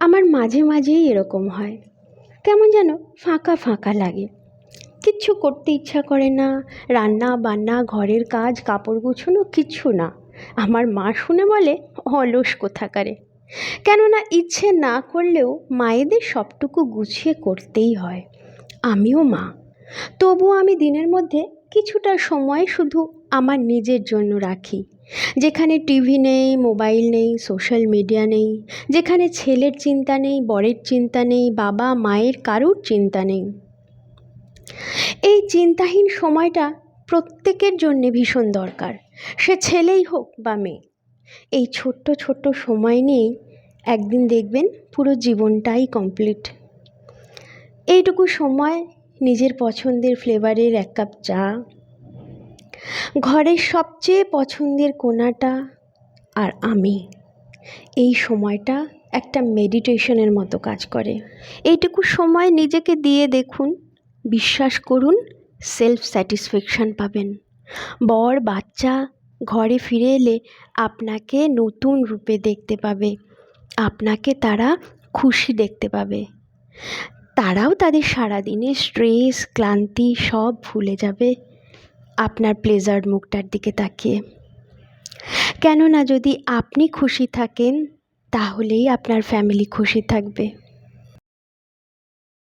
আমার মাঝে মাঝেই এরকম হয়, কেমন যেন ফাঁকা ফাঁকা লাগে। কিচ্ছু করতে ইচ্ছা করে না, রান্না বান্না ঘরের কাজ কাপড় গোছানো কিচ্ছু না। আমার মা শুনে বলে অলস কোথাকারে। কেননা ইচ্ছে না করলেও মায়েদের সবটুকু গুছিয়ে করতেই হয়। আমিও মা, তবুও আমি দিনের মধ্যে কিছুটা সময় শুধু আমার নিজের জন্য রাখি, যেখানে টিভি নেই, মোবাইল নেই, সোশ্যাল মিডিয়া নেই, যেখানে ছেলের চিন্তা নেই, বরের চিন্তা নেই, বাবা মায়ের কারুর চিন্তা নেই। এই চিন্তাহীন সময়টা প্রত্যেকের জন্যে ভীষণ দরকার, সে ছেলেই হোক বা মেয়ে। এই ছোট্ট ছোট্ট সময় নিয়েই একদিন দেখবেন পুরো জীবনটাই কমপ্লিট। এইটুকু সময় নিজের পছন্দের ফ্লেভারের এক কাপ চা, ঘরের সবচেয়ে পছন্দের কোণাটা আর আমি, এই সময়টা একটা মেডিটেশনের মতো কাজ করে। এইটুকু সময় নিজেকে দিয়ে দেখুন, বিশ্বাস করুন সেলফ স্যাটিসফ্যাকশান পাবেন। বর বাচ্চা ঘরে ফিরে এলে আপনাকে নতুন রূপে দেখতে পাবে, আপনাকে তারা খুশি দেখতে পাবে। তারাও তাদের সারাদিনের স্ট্রেস ক্লান্তি সব ভুলে যাবে আপনার প্লেজার্ড মুখটার দিকে তাকিয়ে। কেননা যদি আপনি খুশি থাকেন তাহলেই আপনার ফ্যামিলি খুশি থাকবে।